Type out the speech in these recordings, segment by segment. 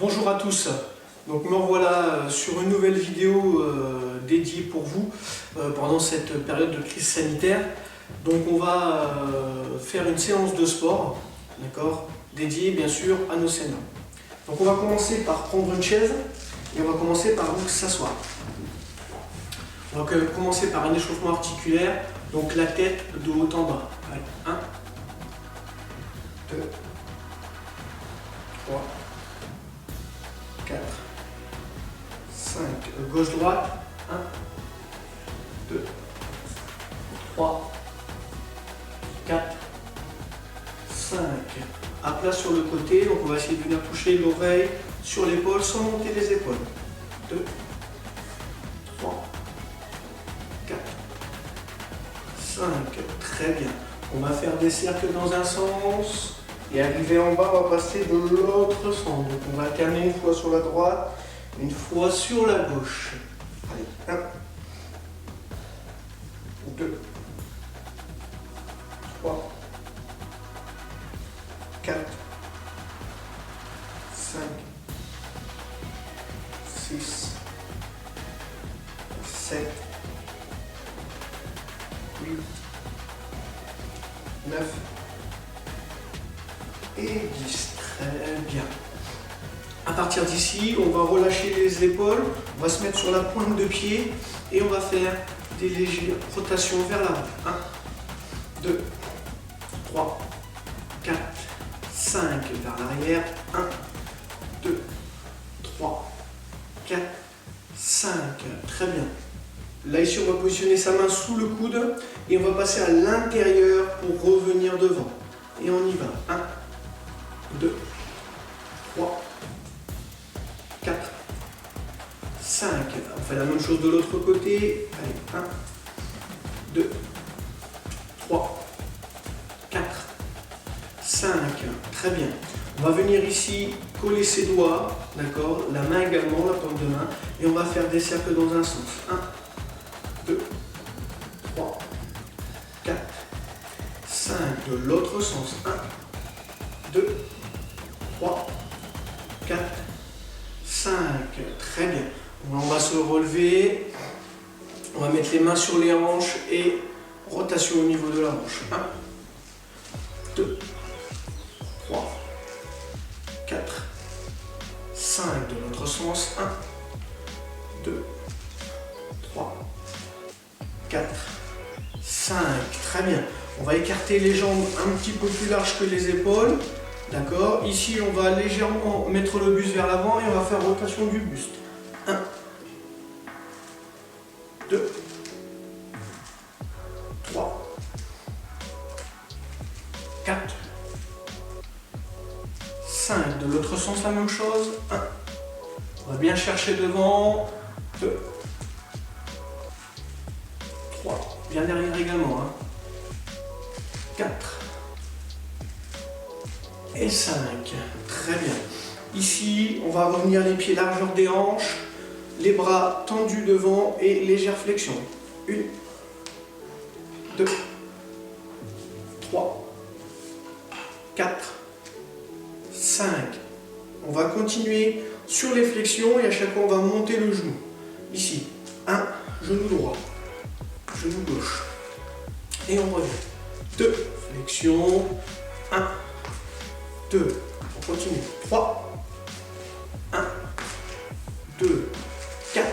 Bonjour à tous, donc me revoilà sur une nouvelle vidéo dédiée pour vous pendant cette période de crise sanitaire. Donc on va faire une séance de sport, d'accord, dédiée bien sûr à nos seniors. Donc on va commencer par prendre une chaise et on va commencer par donc s'asseoir. On va commencer par un échauffement articulaire, donc la tête de haut en bas. Allez, 1, 2, 3, 4, 5, gauche-droite, 1, 2, 3, 4, 5, à plat sur le côté, donc on va essayer de venir toucher l'oreille sur l'épaule sans monter les épaules, 2, 3, 4, 5, très bien, on va faire des cercles dans un sens, et arriver en bas, on va passer de l'autre sens. Donc on va alterner une fois sur la droite, une fois sur la gauche. Allez, 1, 2, 3, 4, 5, 6, 7, 8, 9, et 10. Très bien. À partir d'ici, on va relâcher les épaules, on va se mettre sur la pointe de pied et on va faire des légères rotations vers l'avant. 1, 2, 3, 4, 5 vers l'arrière. 1, 2, 3, 4, 5. Très bien. Là ici, on va positionner sa main sous le coude et on va passer à l'intérieur pour revenir devant. Et on y va. 1, 2, 3, 4, 5. On fait la même chose de l'autre côté. Allez, 1, 2, 3, 4, 5. Très bien. On va venir ici coller ses doigts, d'accord, la main également, la paume de main, et on va faire des cercles dans un sens. 1, 2, 3, 4, 5. De l'autre sens. 1, 2, 3, 4, 5. Très bien. On va se relever. On va mettre les mains sur les hanches et rotation au niveau de la hanche. 1, 2, 3, 4, 5. De l'autre sens. 1, 2, 3, 4, 5. Très bien. On va écarter les jambes un petit peu plus larges que les épaules. D'accord. Ici, on va légèrement mettre le buste vers l'avant et on va faire rotation du buste. 1, 2, 3, 4, 5. De l'autre sens, la même chose. 1. On va bien chercher devant. 2, 3. Bien derrière également. 4. Et 5. Très bien. Ici, on va revenir les pieds largeur des hanches, les bras tendus devant et légère flexion. 1, 2, 3, 4, 5. On va continuer sur les flexions et à chaque fois, on va monter le genou. Ici, 1, genou droit, genou gauche. Et on revient. 2, flexion. 1, 2, on continue, 3, 1, 2, 4,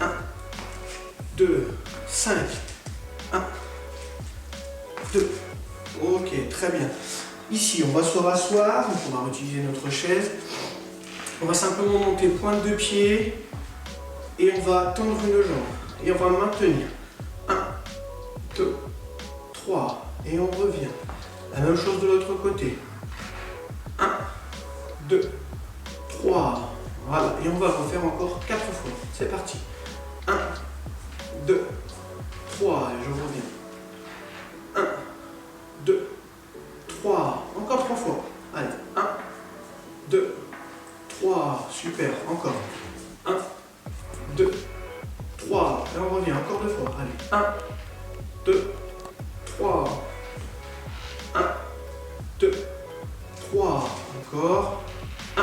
1, 2, 5, 1, 2, ok, très bien. Ici, on va se rasseoir, donc on va utiliser notre chaise. On va simplement monter pointe de pied et on va tendre une jambe et on va maintenir. 1, 2, 3, et on revient. La même chose de l'autre côté. 1, 2, 3. Voilà. Et on va refaire encore 4 fois. C'est parti. 1, 2, 3. Et je reviens. 1, 2, 3. Encore 3 fois. Allez. 1, 2, 3. Super. Encore. 1, 2, 3. Et on revient encore 2 fois. Allez. 1, 2, 3. 1, 2, 3. Encore. 1,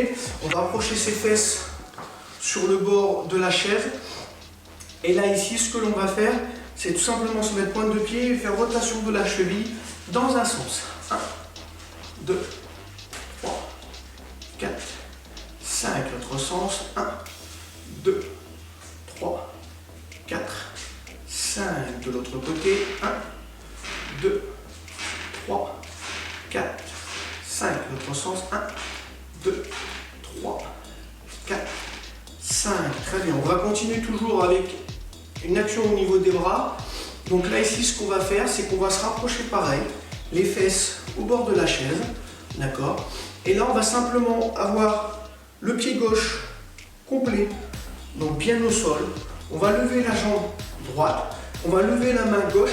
côté, on va approcher ses fesses sur le bord de la chaise. Et là, ici, ce que l'on va faire, c'est tout simplement se mettre pointe de pied et faire rotation de la cheville dans un sens. 1, 2, 3, 4, 5, l'autre sens. 1, 2, 3, 4, 5 de l'autre côté. 1, 2, 3, 4, 5, l'autre sens. 1, 2, 3, 4, 5. Très bien, on va continuer toujours avec une action au niveau des bras. Donc là ici, ce qu'on va faire, c'est qu'on va se rapprocher pareil, les fesses au bord de la chaise, d'accord. Et là, on va simplement avoir le pied gauche complet, donc bien au sol. On va lever la jambe droite, on va lever la main gauche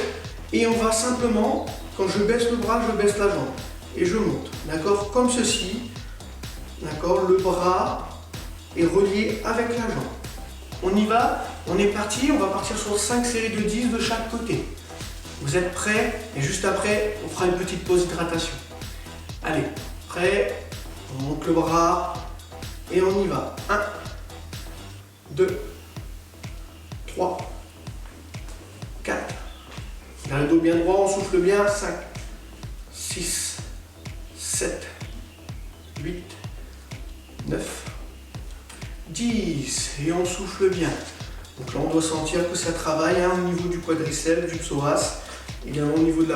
et on va simplement, quand je baisse le bras, je baisse la jambe et je monte, d'accord, comme ceci, d'accord. Le bras est relié avec la jambe. On y va, on est parti, on va partir sur 5 séries de 10 de chaque côté. Vous êtes prêts? Et juste après, on fera une petite pause hydratation. Allez, prêt? On monte le bras et on y va. 1, 2, 3, 4. Garde le dos bien droit, on souffle bien. 5, 6, 7, 8, 9, 10. Et on souffle bien. Donc là, on doit sentir que ça travaille au niveau du quadriceps, du psoas, également au niveau de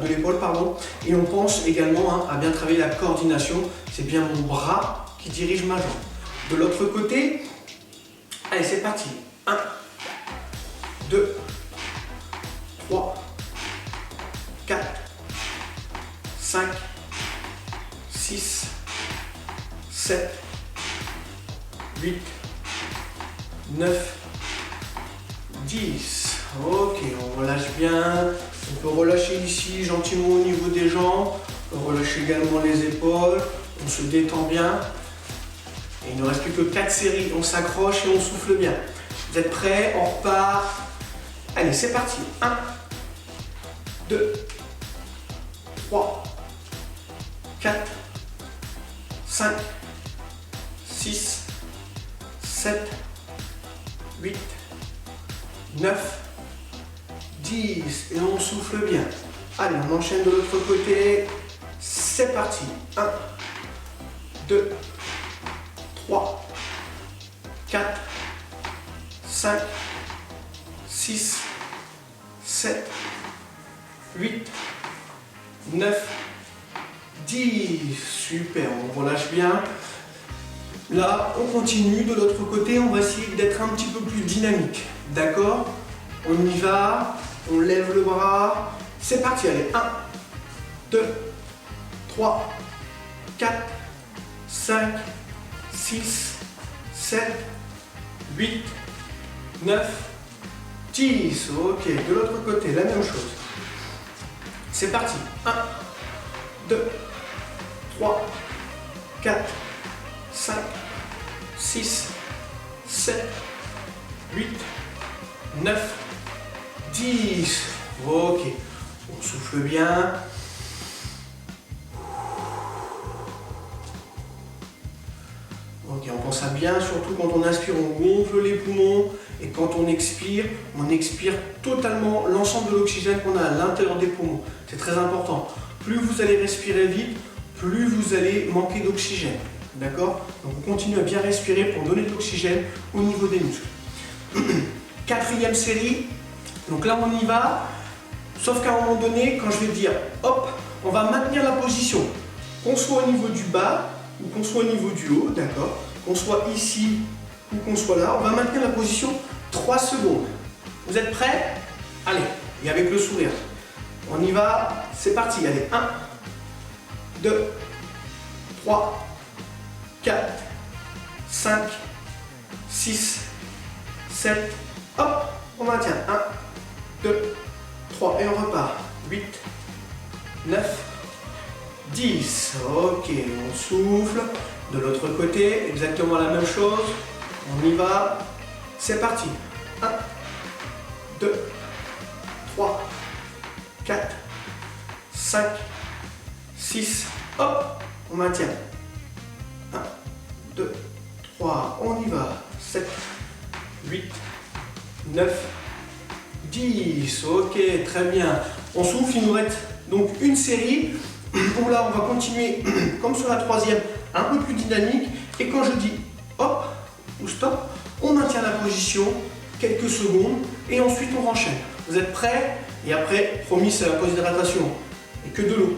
l'épaule, pardon. Et on pense également à bien travailler la coordination. C'est bien mon bras qui dirige ma jambe. De l'autre côté, allez, c'est parti. 1, 2, 3, 4, 5, 6, 7, 8, 9, 10. Ok, on relâche bien. On peut relâcher ici gentiment au niveau des jambes. On peut relâcher également les épaules. On se détend bien. Et il ne reste plus que 4 séries. On s'accroche et on souffle bien. Vous êtes prêts? On repart. Allez, c'est parti. 1, 2, 3, 4, 5, 6, 7, 8, 9, 10. Et on souffle bien. Allez, on enchaîne de l'autre côté. C'est parti. 1, 2, 3, 4, 5, 6, 7, 8, 9, 10. Super, on relâche bien. Là, on continue de l'autre côté, on va essayer d'être un petit peu plus dynamique. D'accord? On y va, on lève le bras. C'est parti, allez. 1, 2, 3, 4, 5, 6, 7, 8, 9, 10. Ok, de l'autre côté, la même chose. C'est parti. 1, 2, 3, 4, 5, 6, 7, 8, 9, 10. Ok, on souffle bien. Ok, on pense à bien, surtout quand on inspire, on gonfle les poumons. Et quand on expire totalement l'ensemble de l'oxygène qu'on a à l'intérieur des poumons. C'est très important. Plus vous allez respirer vite, plus vous allez manquer d'oxygène. D'accord? Donc on continue à bien respirer pour donner de l'oxygène au niveau des muscles. 4e série. Donc là on y va. Sauf qu'à un moment donné, quand je vais dire hop, on va maintenir la position. Qu'on soit au niveau du bas ou qu'on soit au niveau du haut, d'accord? Qu'on soit ici ou qu'on soit là, on va maintenir la position 3 secondes. Vous êtes prêts? Allez, et avec le sourire. On y va, c'est parti. Allez, 1, 2, 3, 4, 5, 6, 7, hop, on maintient. 1, 2, 3, et on repart. 8, 9, 10. Ok, on souffle. De l'autre côté, exactement la même chose. On y va. C'est parti. 1, 2, 3, 4, 5, 6, hop, on maintient. 1, 3, on y va. 7, 8, 9, 10. Ok, très bien. On souffle, il nous reste donc une série. Où là, on va continuer comme sur la troisième, un peu plus dynamique. Et quand je dis hop ou stop, on maintient la position quelques secondes et ensuite on enchaîne. Vous êtes prêts? Et après, promis, c'est la pause d'hydratation et que de l'eau.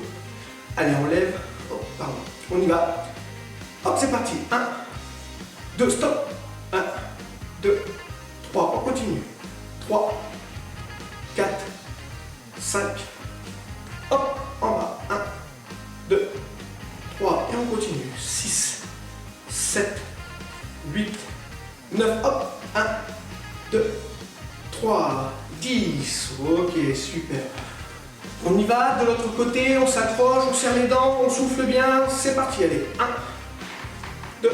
Allez, on lève. Oh, pardon. On y va. Hop, c'est parti. 1, 2, stop. 1, 2, 3, on continue. 3, 4, 5. Hop, en bas. 1, 2, 3, et on continue. 6, 7, 8, 9, hop. 1, 2, 3, 10. Ok, super. On y va, de l'autre côté, on s'accroche, on serre les dents, on souffle bien, c'est parti, allez. 1, 2,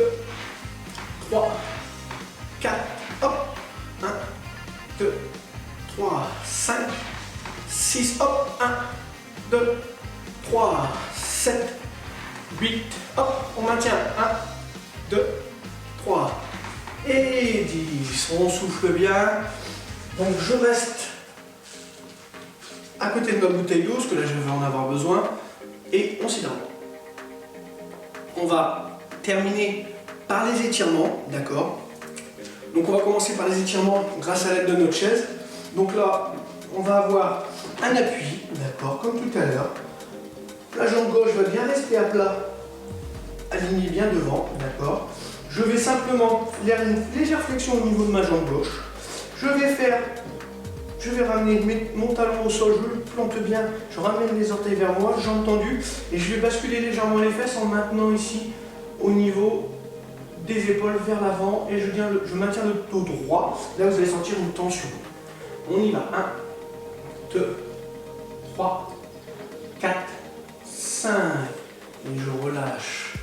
3, 4, hop. 1, 2, 3, 5, 6, hop. 1, 2, 3, 7, 8, hop, on maintient. 1, 2, 3 et 10. On souffle bien. Donc je reste à côté de ma bouteille d'eau, parce que là je vais en avoir besoin, et on s'hydrate. On va terminer par les étirements, d'accord? Donc on va commencer par les étirements grâce à l'aide de notre chaise. Donc là, on va avoir un appui, d'accord, comme tout à l'heure. La jambe gauche va bien rester à plat, alignée bien devant, d'accord? Je vais simplement faire une légère flexion au niveau de ma jambe gauche. Je vais ramener mon talon au sol, je le plante bien, je ramène les orteils vers moi, jambe tendue, et je vais basculer légèrement les fesses en maintenant ici au niveau des épaules vers l'avant, et je maintiens le dos droit. Là, vous allez sentir une tension. On y va. 1, 2, 3, 4, 5, et je relâche.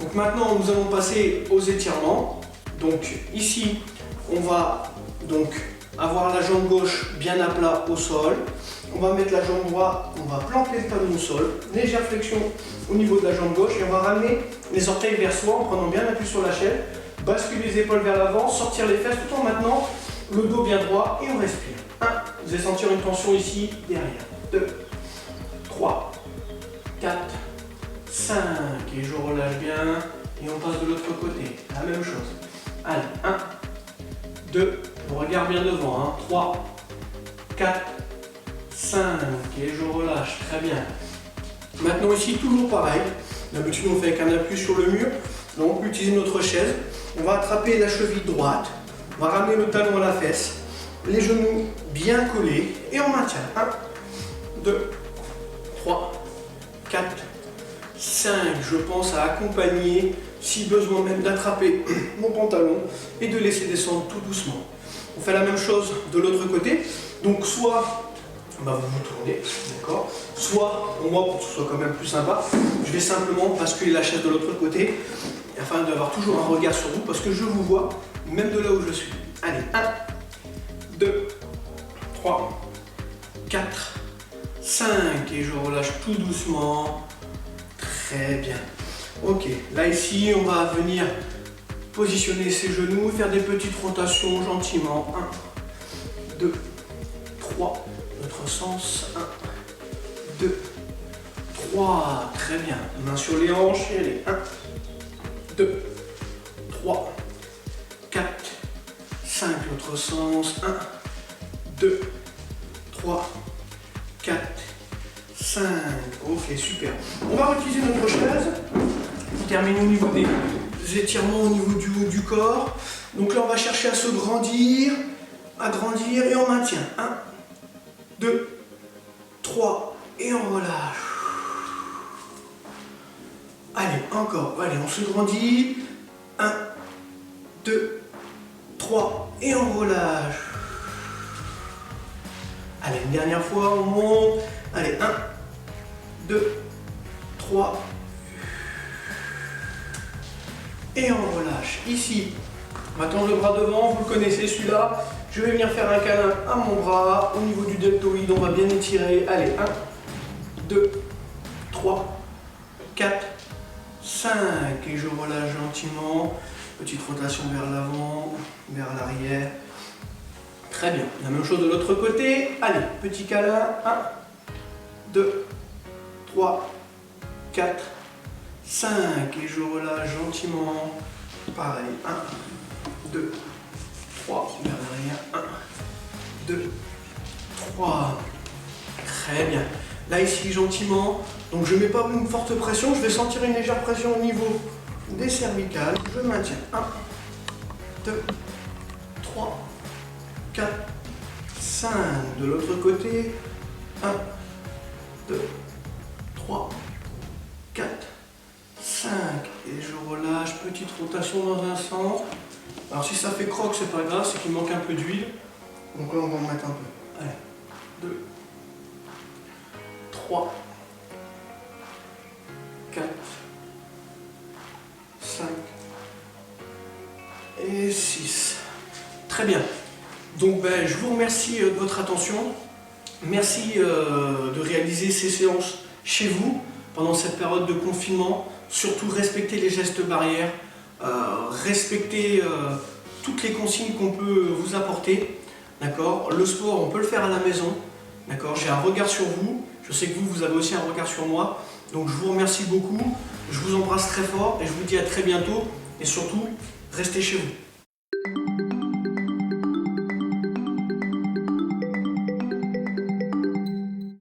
Donc maintenant, nous allons passer aux étirements. Donc ici, on va donc avoir la jambe gauche bien à plat au sol. On va mettre la jambe droite, on va planter le talon au sol. Légère flexion au niveau de la jambe gauche et on va ramener les orteils vers soi en prenant bien l'appui sur la chaîne. Basculer les épaules vers l'avant, sortir les fesses tout en maintenant le dos bien droit et on respire. 1, vous allez sentir une tension ici, derrière. 2, 3, 4, 5 et je relâche bien et on passe de l'autre côté. La même chose. Allez, 1, 2, on regarde bien devant. 3, 4, 5 et je relâche. Très bien. Maintenant ici, toujours pareil. D'habitude, on fait avec un appui sur le mur. Là, on peut utiliser notre chaise. On va attraper la cheville droite. On va ramener le talon à la fesse. Les genoux bien collés et on maintient. 1, 2, 3, 4, 5. Je pense à accompagner, si besoin même d'attraper mon pantalon et de laisser descendre tout doucement. On fait la même chose de l'autre côté. Donc soit vous vous tournez, d'accord? Soit, moi pour que ce soit quand même plus sympa, je vais simplement basculer la chaise de l'autre côté afin d'avoir toujours un regard sur vous parce que je vous vois même de là où je suis. Allez, 1, 2, 3, 4, 5 et je relâche tout doucement. Très bien. Ok, là ici on va venir positionner ses genoux, faire des petites rotations gentiment. 1, 2, 3, notre sens. 1, 2, 3, très bien. Main sur les hanches et allez. 1, 2, 3, 4, 5, l'autre sens. 1, 2, 3, 4, 5. Ok, super. On va utiliser notre chaise pour terminer au niveau des étirements au niveau du haut du corps. Donc là, on va chercher à se grandir, agrandir et on maintient. 1, 2, 3 et on relâche. Allez, encore. Allez, on se grandit. 1, 2, 3 et on relâche. Allez, une dernière fois, on monte. Allez, 1, 2, 3. Et on relâche. Ici, on va tendre le bras devant, vous le connaissez celui-là. Je vais venir faire un câlin à mon bras. Au niveau du deltoïde, on va bien étirer. Allez, 1, 2, 3, 4, 5. Et je relâche gentiment. Petite rotation vers l'avant, vers l'arrière. Très bien. La même chose de l'autre côté. Allez, petit câlin. 1, 2, 3, 4, 5. Et je relâche gentiment. Pareil. 1, 2, 3. Vers l'arrière. 1, 2, 3. Très bien. Là, ici, gentiment. Donc, je ne mets pas une forte pression. Je vais sentir une légère pression au niveau des cervicales. Je maintiens. 1, 2, 3, 4, 5. De l'autre côté. 1, 2, 3, 4, 5. Et je relâche. Petite rotation dans un sens. Alors, si ça fait croque, c'est pas grave. C'est qu'il manque un peu d'huile. Donc là, on va en mettre un peu. Allez. 2, 3, 4, 5 et 6. Très bien. Donc je vous remercie de votre attention. Merci de réaliser ces séances chez vous pendant cette période de confinement. Surtout respectez les gestes barrières, respectez toutes les consignes qu'on peut vous apporter. D'accord ? Le sport, on peut le faire à la maison. D'accord ? J'ai un regard sur vous. Je sais que vous avez aussi un regard sur moi. Donc je vous remercie beaucoup. Je vous embrasse très fort et je vous dis à très bientôt. Et surtout, restez chez vous.